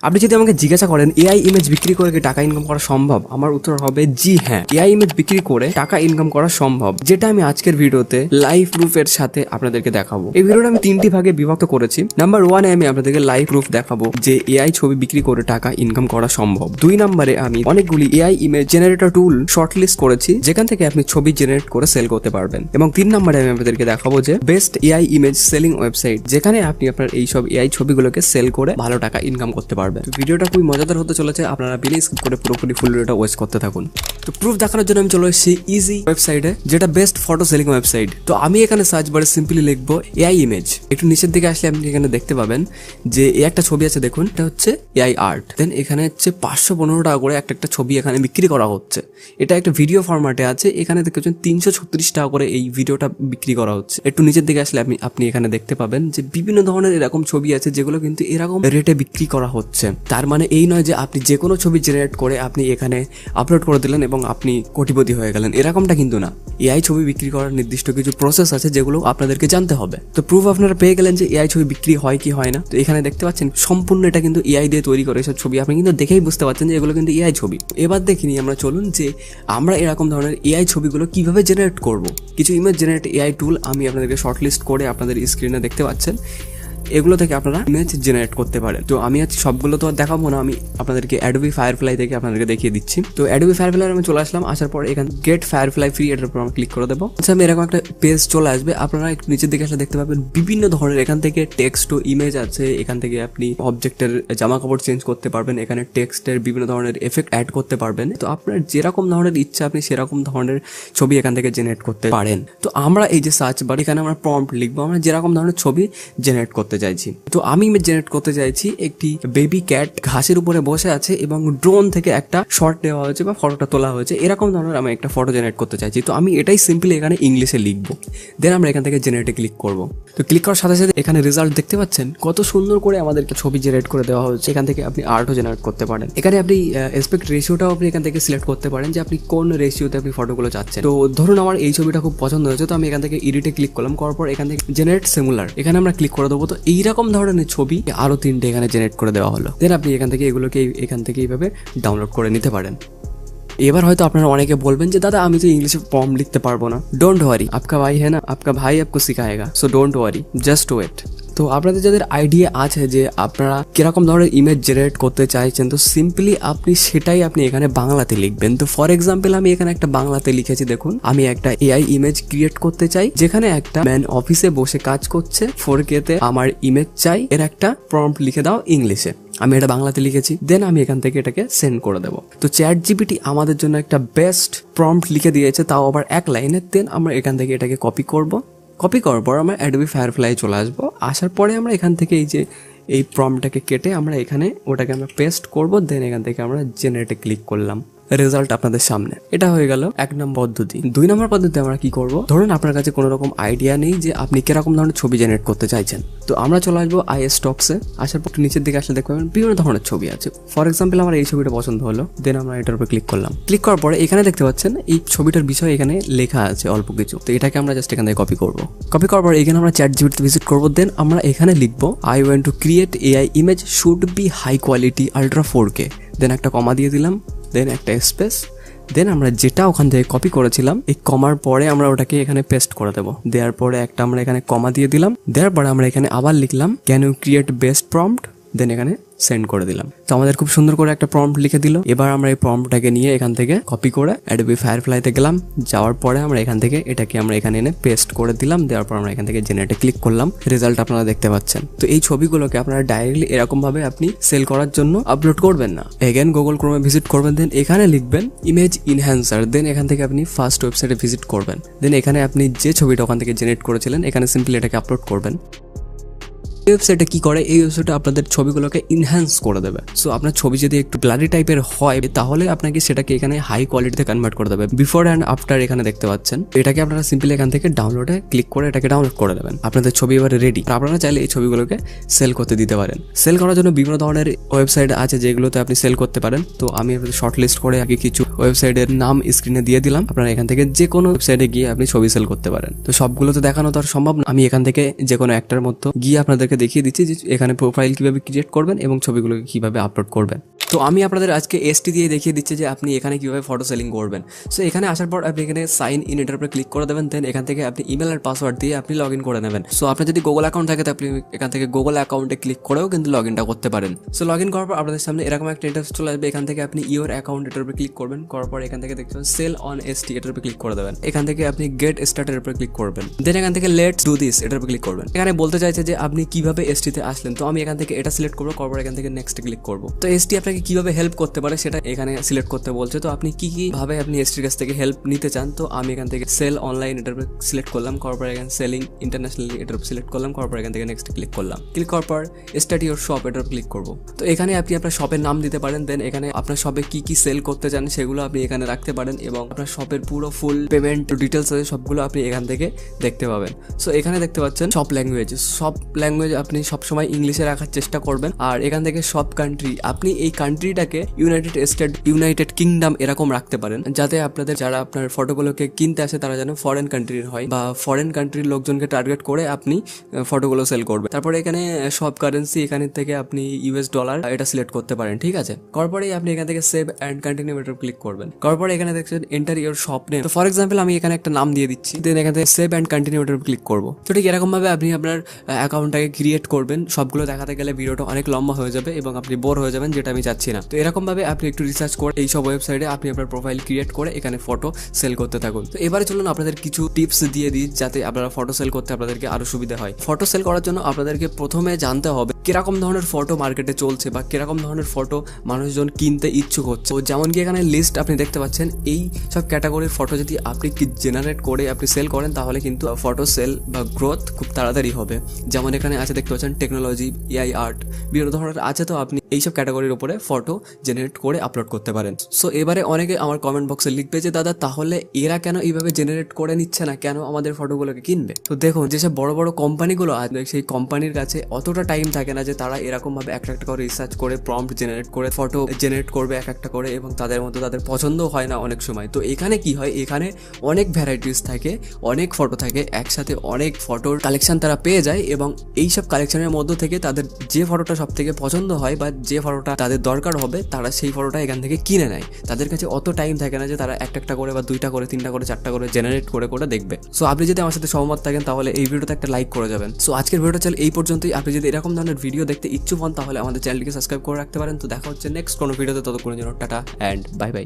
আপনি যদি আমাকে জিজ্ঞাসা করেন এআই ইমেজ বিক্রি করে কি টাকা ইনকাম করা সম্ভব, আমার উত্তর হবে জি হ্যাঁ, এআই ইমেজ বিক্রি করে টাকা ইনকাম করা সম্ভব, যেটা আমি আজকের ভিডিওতে লাইভ প্রুফের সাথে আপনাদেরকে দেখাবো। এই ভিডিওটা আমি 3টি ভাগে বিভক্ত করেছি। নাম্বার 1 আমি আপনাদেরকে লাইভ প্রুফ দেখাবো যে এআই ছবি বিক্রি করে টাকা ইনকাম করা সম্ভব। 2 নম্বরে আমি অনেকগুলি এআই ইমেজ জেনারেটর টুল শর্টলিস্ট করেছি যেখান থেকে আপনি ছবি জেনারেট করে সেল করতে পারবেন। এবং 3 নম্বরে আমি আপনাদেরকে দেখাবো যে best AI image selling website, যেখানে আপনি আপনার এইসব এআই ছবিগুলোকে সেল করে ভালো টাকা ইনকাম করতে পারবেন। ভিডিওটা খুবই মজাদার হতে চলেছে, আপনারা প্লিজ স্কিপ করে পুরোপুরি ফুল ভিডিওটা ওয়াচ করতে থাকুন। তো প্রুফ দেখানোর জন্য আমি চলে এসেছি ইজি ওয়েবসাইটে, যেটা বেস্ট ফটো সেলিং ওয়েবসাইট। তো আমি এখানে সার্চ বারে সিম্পলি লিখবো এআই ইমেজ। একটু নিচের দিকে আসলে আপনি এখানে দেখতে পাবেন যে একটা ছবি আছে, দেখুন এটা হচ্ছে এআই আর্ট। দেন এখানে হচ্ছে 515 টাকা করে একটা ছবি এখানে বিক্রি করা হচ্ছে। এটা একটা ভিডিও ফরম্যাটে আছে। এখানে দেখছেন 336 টাকা করে এই ভিডিওটা বিক্রি করা হচ্ছে। একটু নিচের দিকে আসলে আপনি এখানে দেখতে পাবেন যে বিভিন্ন ধরনের এরকম ছবি আছে যেগুলো কিন্তু এরকম রেটে বিক্রি করা হচ্ছে। তার মানে এই নয় যে আপনি যে কোনো ছবি জেনারেট করে আপনি এখানে আপলোড করে দিলেন এবং আপনি কোটিপতি হয়ে গেলেন, এরকমটা কিন্তু না। এআই ছবি বিক্রি করার নির্দিষ্ট কিছু প্রসেস আছে যেগুলো আপনাদেরকে জানতে হবে। তো প্রুফ আপনারা পেয়ে গেলেন যে এআই ছবি বিক্রি হয় কি হয় না। তো এখানে দেখতে পাচ্ছেন সম্পূর্ণ এটা কিন্তু এআই দিয়ে তৈরি করে এসব ছবি, আপনি কিন্তু দেখেই বুঝতে পারছেন যে এগুলো কিন্তু এআই ছবি। এবার দেখিনি আমরা চলুন যে আমরা এরকম ধরনের এআই ছবিগুলো কিভাবে জেনারেট করব। কিছু ইমেজ জেনারেট এআই টুল আমি আপনাদেরকে শর্টলিস্ট করে আপনাদের স্ক্রিনে দেখতে পাচ্ছেন। এগুলো থেকে আপনারা ইমেজ জেনারেট করতে পারেন। তো আমি আজ সবগুলো তো দেখাবো না, আমি আপনাদেরকে অ্যাডোবি ফায়ারফ্লাই থেকে আপনাদেরকে দেখিয়ে দিচ্ছি। তো অ্যাডোবি ফায়ারফ্লাই আমি চলে আসলাম। আসার পর এখানে গেট ফায়ারফ্লাই ফ্রি, এটার উপর আমি ক্লিক করে দেবো। আচ্ছা, আমি এরকম একটা পেজ চলে আসবে। আপনারা একটু নিচের দিকে আসলে দেখতে পাবেন বিভিন্ন ধরনের এখান থেকে টেক্সট ও ইমেজ আছে। এখান থেকে আপনি অবজেক্টের জামা কাপড় চেঞ্জ করতে পারবেন, এখানে টেক্সটের বিভিন্ন ধরনের এফেক্ট অ্যাড করতে পারবেন। তো আপনার যেরকম ধরনের ইচ্ছা আপনি সেরকম ধরনের ছবি এখান থেকে জেনারেট করতে পারেন। তো আমরা এই যে সার্চ বার, এখানে আমরা প্রম্পট লিখবো, আমরা যেরকম ধরনের ছবি জেনারেট করতে চাইছি। তো আমি ইমেজ জেনারেট করতে চাইছি একটি বেবি ক্যাট ঘাসের উপরে বসে আছে এবং ড্রোন থেকে একটা শট দেওয়া হয়েছে বা ফটোটা তোলা হয়েছে, এরকম ধরনের আমি একটা ফটো জেনারেট করতে চাইছি। তো আমি এটাই সিম্পলি এখানে ইংলিশে লিখবো। দেন আমরা এখান থেকে জেনারেটে ক্লিক করব। তো ক্লিক করার সাথে সাথে এখানে রেজাল্ট দেখতে পাচ্ছেন কত সুন্দর করে আমাদেরকে ছবি জেনারেট করে দেওয়া হয়েছে। এখান থেকে আপনি আর্টও জেনারেট করতে পারেন। এখানে আপনি এসপেক্ট রেশিওটাও আপনি এখান থেকে সিলেক্ট করতে পারেন যে আপনি কোন রেশিওতে আপনি ফটোগুলো চাচ্ছেন। তো ধরুন আমার এই ছবিটা খুব পছন্দ হয়েছে, তো আমি এখান থেকে এডিটে ক্লিক করলাম। করার পর এখান থেকে জেনারেট সিমিলার, এখানে আমরা ক্লিক করে দেবো। তো এইরকম ধরনের ছবি আরো 3টে এখানে জেনারেট করে দেওয়া হলো। দেন আপনি এখান থেকে এগুলোকে এখান থেকে এইভাবে ডাউনলোড করে নিতে পারেন। এবার হয়তো আপনারা অনেকে বলবেন যে দাদা আমি তো ইংলিশে প্রম্পট লিখতে পারবো না। ডোন্ট ওয়ারি, আপকা ভাই হ্যাঁ না, আপকা ভাই আপকো সিখায়েগা। So don't worry, just wait. তো আপনাদের যাদের আইডিয়া আছে যে আপনারা কিরকম ধরনের ইমেজ জেনারেট করতে চাইছেন, তো সিম্পলি আপনি সেটাই আপনি এখানে বাংলাতে লিখবেন। তো ফর এক্সাম্পল আমি এখানে একটা বাংলাতে লিখেছি, দেখুন আমি একটা এআই ইমেজ ক্রিয়েট করতে চাই যেখানে একটা ম্যান অফিসে বসে কাজ করছে, 4K তে আমার ইমেজ চাই, এর একটা প্রম্পট লিখে দাও ইংলিশে। আমি এটা বাংলাতে লিখেছি। দেন আমি এখান থেকে এটাকে সেন্ড করে দেবো। তো চ্যাট জিপিটি আমাদের জন্য একটা বেস্ট প্রম্পট লিখে দিয়েছে, তাও আবার 1 লাইনে। দেন আমরা এখান থেকে এটাকে কপি করব। কপি করার পর আমরা অ্যাডোবি ফায়ারফ্লাই চলে আসবো। আসার পরে আমরা এখান থেকে এই প্রম্পটটাকে কেটে আমরা এখানে ওটাকে আমরা পেস্ট করব। দেন এখান থেকে আমরা জেনারেটে ক্লিক করলাম। রেজাল্ট আপনাদের সামনে। এটা হয়ে গেল 1 নম্বর পদ্ধতি। 2 নম্বর পদ্ধতি আমরা কি করব, ধরুন আপনার কাছে কোনো রকম আইডিয়া নেই যে আপনি কিরকম ধরনের ছবি জেনারেট করতে চাইছেন। তো আমরা চলে আসবো iStocksে। আসার পর নিচের দিকে আসলে দেখতে পাবেন বিভিন্ন ধরনের ছবি আছে। ফর এক্সাম্পল আমার এই ছবিটা পছন্দ হলো। দেন আমরা এটার উপর ক্লিক করলাম। ক্লিক করার পরে এখানে দেখতে পাচ্ছেন এই ছবিটার বিষয়ে এখানে লেখা আছে অল্প কিছু। তো এটাকে আমরা জাস্ট এখান থেকে কপি করব। কপি করার পর এখানে আমরা চ্যাট জিপিটিতে ভিজিট করবো। দেন আমরা এখানে লিখবো I want to create AI image should be high quality ultra 4K। Then একটা কমা দিয়ে দিলাম। দেন একটা স্পেস। দেন আমরা যেটা ওখান থেকে কপি করেছিলাম এই কমার পরে আমরা ওটাকে এখানে পেস্ট করে দেবো। দেওয়ার পরে একটা আমরা এখানে কমা দিয়ে দিলাম। দেওয়ার পরে আমরা এখানে আবার লিখলাম can you create best prompt. Then এখানে সেন্ড করে দিলাম। তো আমাদের খুব সুন্দর করে একটা প্রম্পট লিখে দিল। এবার আমরা এই প্রম্পটটাকে নিয়ে এখান থেকে কপি করে অ্যাডোবি ফায়ারফ্লাইতে গেলাম। যাওয়ার পরে আমরা এখান থেকে এটাকে আমরা এখানে এনে পেস্ট করে দিলাম। দেওয়ার পর আমরা এখান থেকে জেনারেটে ক্লিক করলাম। রেজাল্ট আপনারা দেখতে পাচ্ছেন। তো এই ছবিগুলোকে আপনারা ডাইরেক্টলি এরকম ভাবে আপনি সেল করার জন্য আপলোড করবেন না। এগেন গুগল ক্রোমে ভিজিট করবেন। দেন এখানে লিখবেন ইমেজ ইনহ্যান্সার। দেন এখান থেকে আপনি ফার্স্ট ওয়েবসাইটে ভিজিট করবেন। দেন এখানে আপনি যে ছবিটা ওখান থেকে জেনারেট করেছিলেন এখানে সিম্পলি এটাকে আপলোড করবেন। এই ওয়েবসাইটে কি করে, এই ওয়েবসাইটে আপনাদের ছবিগুলোকে ইনহ্যান্স করে দেবে। সো আপনার ছবি যদি একটু ব্লারি টাইপের হয় তাহলে আপনাকে সেটাকে এখানে হাই কোয়ালিটিতে কনভার্ট করে দেবে। বিফোর অ্যান্ড আফটার এখানে দেখতে পাচ্ছেন। এটাকে আপনারা সিম্পলি এখান থেকে ডাউনলোডে ক্লিক করে এটাকে ডাউনলোড করে দেবেন। আপনাদের ছবি এবার রেডি। আপনারা চাইলে এই ছবিগুলোকে সেল করতে দিতে পারেন। সেল করার জন্য বিভিন্ন ধরনের ওয়েবসাইট আছে যেগুলোতে আপনি সেল করতে পারেন। তো আমি আপনাদের শর্ট লিস্ট করে আগে কিছু ওয়েবসাইটের নাম স্ক্রিনে দিয়ে দিলাম। আপনারা এখান থেকে যে কোনো ওয়েবসাইটে গিয়ে আপনি ছবি সেল করতে পারেন। তো সবগুলো তো দেখানো তো আর সম্ভব না। আমি এখান থেকে যে কোনো একটার মতো গিয়ে আপনাদেরকে আপনাদেরকে দেখিয়ে দিচ্ছি যে এখানে প্রোফাইল কিভাবে ক্রিয়েট করবেন এবং ছবিগুলোকে কিভাবে আপলোড করবেন। তো আমি আপনাদের আজকে এসটি দিয়ে দেখিয়ে দিচ্ছি যে আপনি এখানে কিভাবে ফটো সেলিং করবেন। সো এখানে আসার পর আপনি এখানে সাইন ইন এটার উপরে ক্লিক করে দেবেন, দেন এখান থেকে আপনি ইমেল আর পাসওয়ার্ড দিয়ে আপনি লগ ইন করে নেবেন। সো আপনার যদি গুগল অ্যাকাউন্ট থাকে তো আপনি এখান থেকে গুগল অ্যাকাউন্টে ক্লিক করেও কিন্তু লগ ইনটা করতে পারেন। সো লগ ইন করার পর আপনাদের সামনে এরকম একটা ইন্টারফেস চলে আসবে। এখান থেকে আপনি ইওর অ্যাকাউন্ট এটার উপরে ক্লিক করবেন, করার পর এখান থেকে দেখতে পাবেন সেল অন এসটি এটার উপরে ক্লিক করে দেবেন। এখান থেকে আপনি গেট স্টার্টের উপরে ক্লিক করবেন, দেন এখান থেকে লেটস ডু দিস এটার উপরে ক্লিক করবেন। এখানে বলতে চাইছে যে আপনি কিভাবে এসটিতে আসলেন, তো আমি এখান থেকে এটা সিলেক্ট করবো, করার পর এখান থেকে নেক্সট ক্লিক করবো। তো এসটি আপনাকে কিভাবে হেল্প করতে পারে সেটা এখানে সিলেক্ট করতে বলছে। তো আপনি কি কি ভাবে আপনি এসটির কাছ থেকে হেল্প নিতে চান, তো আমি এখান থেকে সেল অনলাইন এটার উপরে সিলেক্ট করলাম, করার পর এখানে সেলিং ইন্টারন্যাশনালি এটার উপর সিলেক্ট করলাম, করার পর এখান থেকে নেক্সট ক্লিক করলাম। ক্লিক করার পর স্টার্ট ইওর শপ এটার ক্লিক করবো। তো এখানে আপনি আপনার শপের নাম দিতে পারেন, দেন এখানে আপনার শপে কি কি সেল করতে চান সেগুলো আপনি এখানে রাখতে পারেন এবং আপনার শপের পুরো ফুল পেমেন্ট ডিটেলস আছে সবগুলো আপনি এখান থেকে দেখতে পাবেন। সো এখানে দেখতে পাচ্ছেন সব ল্যাঙ্গুয়েজ আপনি সবসময় ইংলিশে রাখার চেষ্টা করবেন। আর এখান থেকে সব কান্ট্রি আপনি এই কান্ট্রিটাকে ইউনাইটেড কিংডম এরকম রাখতে পারেন, যাতে আপনাদের যারা আপনার ফটোগুলোকে কিনতে আসে তারা যেন ফরেন কান্ট্রির হয় বা ফরেন কান্ট্রির লোকজনকে টার্গেট করে আপনি ফটোগুলো সেল করবেন। তারপরে এখানে সব কারেন্সি এখান থেকে আপনি ইউএস ডলার এটা সিলেক্ট করতে পারেন, ঠিক আছে। করার পরে আপনি এখান থেকে সেভ অ্যান্ড কন্টিনিউ এটার ক্লিক করবেন। করার পরে এখানে দেখছেন এন্টার ইওর শপ নেম। তো ফর এক্সাম্পল আমি এখানে একটা নাম দিয়ে দিচ্ছি, দেন এখান থেকে সেভ অ্যান্ড কন্টিনিউ এটার ক্লিক করবো। তো ঠিক এরকম ভাবে আপনি আপনার অ্যাকাউন্টটাকে ক্রিয়েট করবেন। সবগুলো দেখাতে গেলে ভিডিওটা অনেক লম্বা হয়ে যাবে এবং আপনি বোর হয়ে যাবেন, যেটা আমি চাচ্ছি না। তো এরকম ভাবে আপনি একটু রিসার্চ করে এই সব ওয়েবসাইটে আপনি আপনার প্রোফাইল ক্রিয়েট করে এখানে ফটো সেল করতে থাকুন। তো এবারে চলুন আপনাদের কিছু টিপস দিয়ে দিই যাতে আপনারা ফটো সেল করতে আপনাদেরকে আরো সুবিধা হয়। ফটো সেল করার জন্য আপনাদেরকে প্রথমে জানতে হবে কিরকম ধরনের ফটো মার্কেটে চলছে বা কিরকম ধরনের ফটো মানুষজন কিনতে ইচ্ছুক হচ্ছে। যেমন কি এখানে লিস্ট আপনি দেখতে পাচ্ছেন, এই সব ক্যাটাগরির ফটো যদি আপনি জেনারেট করে আপনি সেল করেন তাহলে কিন্তু ফটো সেল বা গ্রোথ খুব তাড়াতাড়ি হবে। যেমন এখানে আছে দেখতে পাচ্ছেন টেকনোলজি, এআই, আর্ট, বিভিন্ন ধরনের আছে। তো আপনি এইসব ক্যাটাগরির উপরে ফটো জেনারেট করে আপলোড করতে পারেন। সো এবারে অনেকে আমার কমেন্ট বক্সে লিখবে যে দাদা তাহলে এরা কেন এইভাবে জেনারেট করে নিচ্ছে না, কেন আমাদের ফটোগুলোকে কিনবে? তো দেখুন যেসব বড় বড় কোম্পানিগুলো আছে সেই কোম্পানির কাছে অতটা টাইম থাকে না যে তারা এরকম ভাবে একটা একটা করে রিসার্চ করে প্রম্পট জেনারেট করে ফটো জেনারেট করবে এক একটা করে, এবং তাদের মধ্যে তাদের পছন্দ হয় না অনেক সময়। তো এখানে কি হয়, এখানে অনেক ভ্যারাইটিস থাকে, অনেক ফটো থাকে, একসাথে অনেক ফটোর কালেকশন তারা পেয়ে যায় এবং এইসব কালেকশনের মধ্যে থেকে তাদের যে ফটোটা সব থেকে পছন্দ হয় বা যে ফটোটা তাদের দরকার হবে তারা সেই ফটোটা এখান থেকে কিনে নেয়। তাদের কাছে অত টাইম থাকে না যে তারা একটা একটা করে বা দুইটা করে তিনটা করে চারটা করে জেনারেট করে করে দেখবে। সো আপনি যদি আমার সাথে সহমত থাকেন তাহলে এই ভিডিওতে একটা লাইক করে যাবেন। সো আজকের ভিডিওটা চল এই পর্যন্তই। আপনি যদি এরকম ধরনের ভিডিও দেখতে ইচ্ছুক হন তাহলে আমাদের চ্যানেলটিকে সাবস্ক্রাইব করে রাখতে পারেন। তো দেখা হচ্ছে নেক্সট কোনো ভিডিওতে, ততক্ষণের জন্য টাটা অ্যান্ড বাই বাই।